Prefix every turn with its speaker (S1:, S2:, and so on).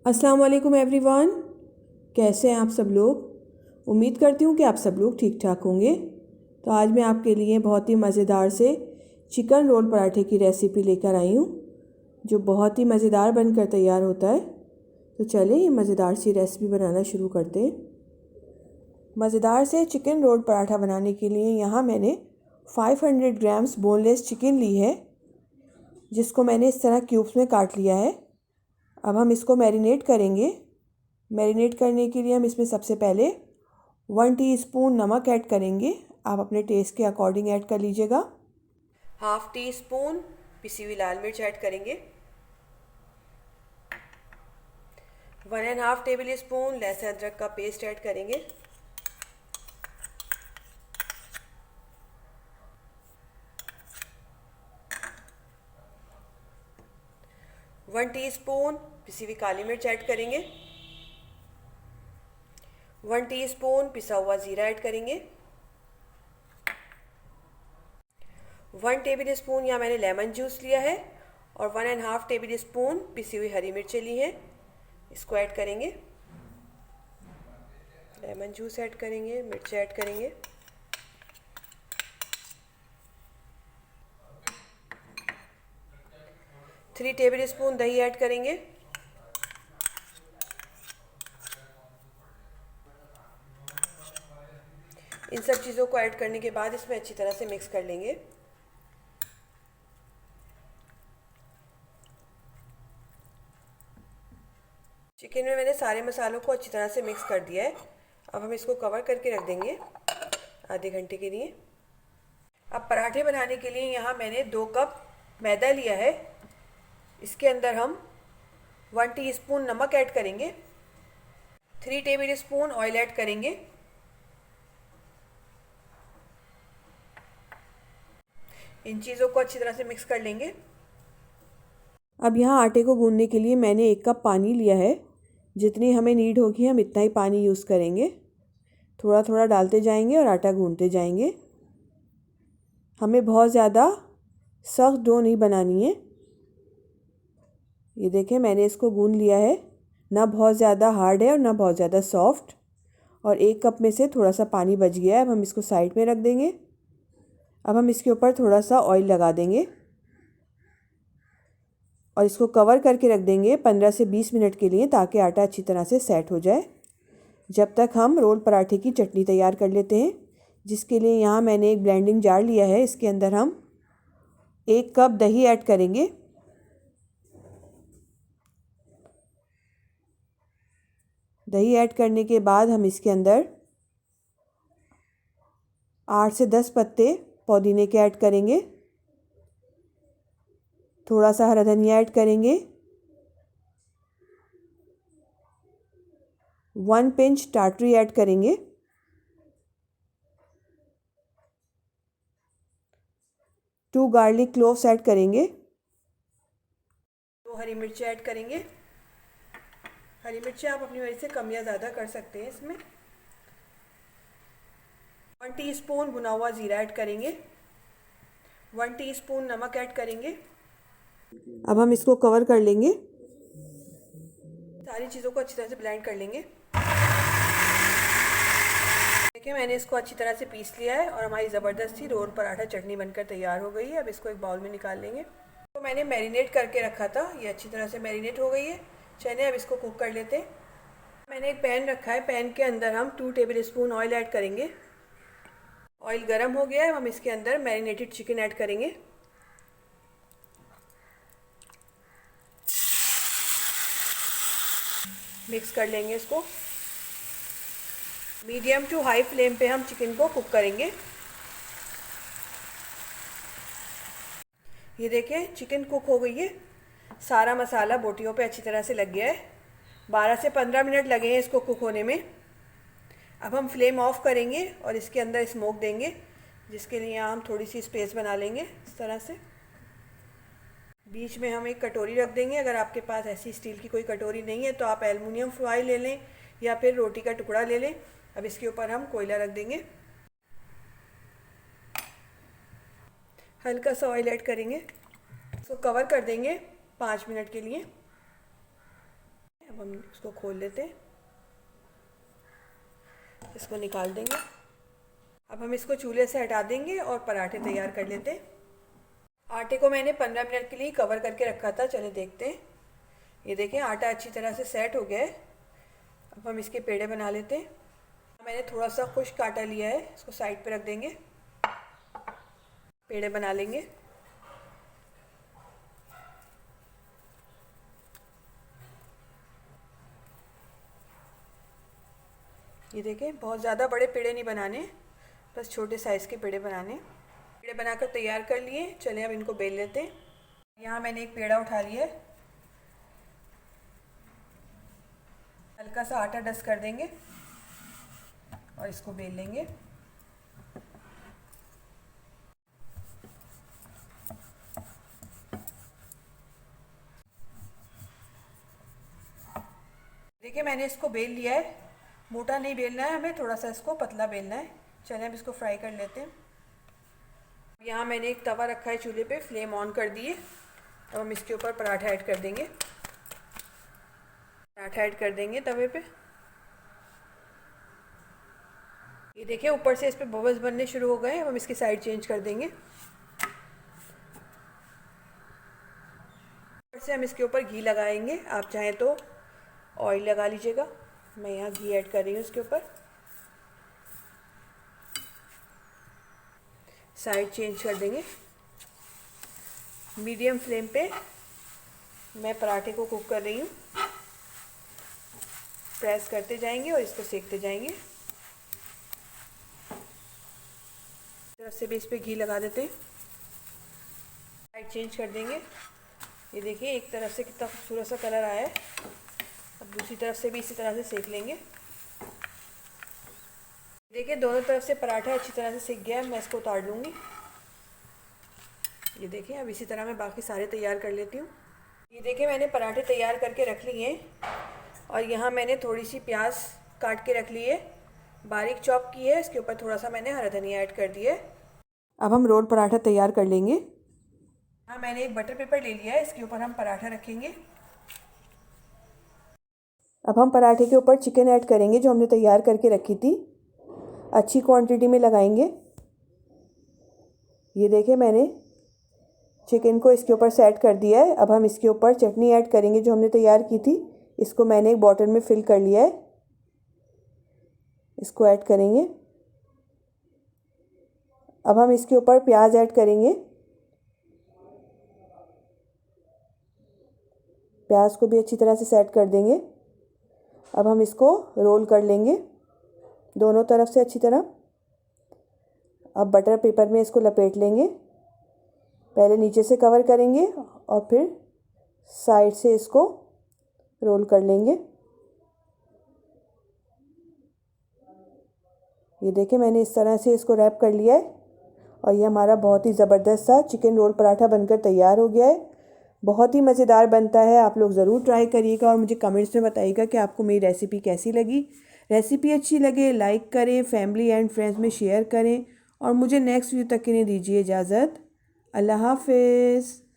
S1: अस्सलाम वालेकुम एवरीवन। कैसे हैं आप सब लोग। उम्मीद करती हूँ कि आप सब लोग ठीक ठाक होंगे। तो आज मैं आपके लिए बहुत ही मज़ेदार से चिकन रोल पराठे की रेसिपी लेकर आई हूँ, जो बहुत ही मज़ेदार बनकर तैयार होता है। तो चलिए ये मज़ेदार सी रेसिपी बनाना शुरू करते हैं। मज़ेदार से चिकन रोल पराठा बनाने के लिए यहाँ मैंने 500 ग्राम्स बोनलेस चिकन ली है, जिसको मैंने इस तरह क्यूब्स में काट लिया है। अब हम इसको मैरिनेट करेंगे। मैरिनेट करने के लिए हम इसमें सबसे पहले 1 टीस्पून नमक ऐड करेंगे। आप अपने टेस्ट के अकॉर्डिंग ऐड कर लीजिएगा। हाफ टी स्पून पिसी हुई लाल मिर्च ऐड करेंगे। 1.5 टेबल स्पून लहसुन अदरक का पेस्ट ऐड करेंगे। वन टीस्पून पिसी हुई काली मिर्च ऐड करेंगे। 1 टीस्पून पिसा हुआ ज़ीरा ऐड करेंगे। 1 टेबल स्पून यहाँ मैंने लेमन जूस लिया है और 1.5 टेबल स्पून पिसी हुई हरी मिर्चें ली हैं, इसको ऐड करेंगे। लेमन जूस ऐड करेंगे, मिर्च ऐड करेंगे। थ्री टेबल स्पून दही ऐड करेंगे। इन सब चीज़ों को ऐड करने के बाद इसमें अच्छी तरह से मिक्स कर लेंगे। चिकन में मैंने सारे मसालों को अच्छी तरह से मिक्स कर दिया है। अब हम इसको कवर करके रख देंगे आधे घंटे के लिए। अब पराठे बनाने के लिए यहाँ मैंने 2 कप मैदा लिया है। इसके अंदर हम 1 टीस्पून नमक ऐड करेंगे। 3 टेबल स्पून ऑयल ऐड करेंगे। इन चीज़ों को अच्छी तरह से मिक्स कर लेंगे। अब यहाँ आटे को गूंदने के लिए मैंने 1 कप पानी लिया है। जितनी हमें नीड होगी हम इतना ही पानी यूज़ करेंगे। थोड़ा थोड़ा डालते जाएंगे और आटा गूंदते जाएंगे। हमें बहुत ज़्यादा सख्त डो नहीं बनानी है। ये देखें, मैंने इसको गूंद लिया है। ना बहुत ज़्यादा हार्ड है और ना बहुत ज़्यादा सॉफ्ट। और 1 कप में से थोड़ा सा पानी बच गया है। अब हम इसको साइड में रख देंगे। अब हम इसके ऊपर थोड़ा सा ऑयल लगा देंगे और इसको कवर करके रख देंगे 15 से 20 मिनट के लिए, ताकि आटा अच्छी तरह से सेट हो जाए। जब तक हम रोल पराठे की चटनी तैयार कर लेते हैं, जिसके लिए यहाँ मैंने एक ब्लेंडिंग जार लिया है। इसके अंदर हम 1 कप दही ऐड करेंगे। दही ऐड करने के बाद हम इसके अंदर 8 से 10 पत्ते पुदीने के ऐड करेंगे। थोड़ा सा हरा धनिया ऐड करेंगे। 1 पिंच टाटरी ऐड करेंगे। 2 गार्लिक क्लोव्स ऐड करेंगे। 2 हरी मिर्ची ऐड करेंगे। हरी मिर्ची आप अपनी वजह से कम या ज़्यादा कर सकते हैं। इसमें 1 टीस्पून भुना हुआ ज़ीरा ऐड करेंगे। 1 टीस्पून नमक ऐड करेंगे। अब हम इसको कवर कर लेंगे। सारी चीज़ों को अच्छी तरह से ब्लेंड कर लेंगे। देखिए, मैंने इसको अच्छी तरह से पीस लिया है और हमारी ज़बरदस्ती रोल पराठा चटनी बनकर तैयार हो गई है। अब इसको एक बाउल में निकाल लेंगे। तो मैंने मैरिनेट करके रखा था, ये अच्छी तरह से मैरिनेट हो गई है। चलिए अब इसको कुक कर लेते हैं। मैंने एक पैन रखा है। पैन के अंदर हम 2 टेबल स्पून ऑयल ऐड करेंगे। ऑयल गर्म हो गया है। हम इसके अंदर मैरिनेटेड चिकन ऐड करेंगे। मिक्स कर लेंगे इसको। मीडियम टू हाई फ्लेम पे हम चिकन को कुक करेंगे। ये देखें, चिकन कुक हो गई है। सारा मसाला बोटियों पे अच्छी तरह से लग गया है। 12 से 15 मिनट लगे हैं इसको कुक होने में। अब हम फ्लेम ऑफ करेंगे और इसके अंदर स्मोक देंगे, जिसके लिए यहाँ हम थोड़ी सी स्पेस बना लेंगे इस तरह से। बीच में हम एक कटोरी रख देंगे। अगर आपके पास ऐसी स्टील की कोई कटोरी नहीं है तो आप एल्युमिनियम फॉइल ले लें या फिर रोटी का टुकड़ा ले लें। अब इसके ऊपर हम कोयला रख देंगे। हल्का सा ऑयल ऐड करेंगे। इसको कवर कर देंगे 5 मिनट के लिए। अब हम इसको खोल लेते हैं, इसको निकाल देंगे। अब हम इसको चूल्हे से हटा देंगे और पराठे तैयार कर लेते हैं। आटे को मैंने 15 मिनट के लिए कवर करके रखा था, चलिए देखते हैं। ये देखें आटा अच्छी तरह से सेट हो गया है। अब हम इसके पेड़े बना लेते हैं। मैंने थोड़ा सा खुश्क आटा लिया है, इसको साइड पे रख देंगे, पेड़े बना लेंगे। ये देखें बहुत ज़्यादा बड़े पेड़े नहीं बनाने, बस छोटे साइज़ के पेड़े बनाने। पेड़े बनाकर तैयार कर लिए, चलिए अब इनको बेल लेते हैं। यहाँ मैंने एक पेड़ा उठा लिया है, हल्का सा आटा डस्ट कर देंगे और इसको बेल लेंगे। देखिए मैंने इसको बेल लिया है, मोटा नहीं बेलना है हमें, थोड़ा सा इसको पतला बेलना है। चलिए अब इसको फ्राई कर लेते हैं। यहाँ मैंने एक तवा रखा है चूल्हे पे, फ्लेम ऑन कर दिए। अब हम इसके ऊपर पराठा ऐड कर देंगे, पराठा ऐड कर देंगे तवे पे। ये देखिए ऊपर से इस पे बबल्स बनने शुरू हो गए। अब हम इसकी साइड चेंज कर देंगे। ऊपर से हम इसके ऊपर घी लगाएंगे, आप चाहें तो ऑयल लगा लीजिएगा। मैं यहाँ घी ऐड कर रही हूँ इसके ऊपर। साइड चेंज कर देंगे। मीडियम फ्लेम पे मैं पराठे को कुक कर रही हूँ। प्रेस करते जाएंगे और इसको सेकते जाएंगे। तरफ से भी इस पे घी लगा देते हैं। साइड चेंज कर देंगे। ये देखिए एक तरफ से कितना खूबसूरत सा कलर आया है। अब दूसरी तरफ से भी इसी तरह से सेक लेंगे। देखिए दोनों तरफ से पराठा अच्छी तरह से सेक गया है, मैं इसको उतार लूँगी। ये देखिए अब इसी तरह मैं बाकी सारे तैयार कर लेती हूँ। ये देखिए मैंने पराठे तैयार करके रख लिए हैं और यहाँ मैंने थोड़ी सी प्याज काट के रख ली है, बारीक चॉप की है। इसके ऊपर थोड़ा सा मैंने हरा धनिया ऐड कर दिया है। अब हम रोल पराठा तैयार कर लेंगे। हाँ मैंने एक बटर पेपर ले लिया है, इसके ऊपर हम पराठा रखेंगे। अब हम पराठे के ऊपर चिकन ऐड करेंगे जो हमने तैयार करके रखी थी। अच्छी क्वांटिटी में लगाएंगे। ये देखिए मैंने चिकन को इसके ऊपर सेट कर दिया है। अब हम इसके ऊपर चटनी ऐड करेंगे जो हमने तैयार की थी। इसको मैंने एक बॉटल में फिल कर लिया है, इसको ऐड करेंगे। अब हम इसके ऊपर प्याज ऐड करेंगे। प्याज को भी अच्छी तरह से सेट कर देंगे। अब हम इसको रोल कर लेंगे दोनों तरफ से अच्छी तरह। अब बटर पेपर में इसको लपेट लेंगे। पहले नीचे से कवर करेंगे और फिर साइड से इसको रोल कर लेंगे। ये देखिए मैंने इस तरह से इसको रैप कर लिया है और ये हमारा बहुत ही ज़बरदस्त सा चिकन रोल पराठा बनकर तैयार हो गया है। बहुत ही मज़ेदार बनता है, आप लोग ज़रूर ट्राई करिएगा और मुझे कमेंट्स में बताइएगा कि आपको मेरी रेसिपी कैसी लगी। रेसिपी अच्छी लगे लाइक करें, फैमिली एंड फ्रेंड्स में शेयर करें और मुझे नेक्स्ट वीडियो तक के लिए दीजिए इजाज़त। अल्लाह हाफ़िज़।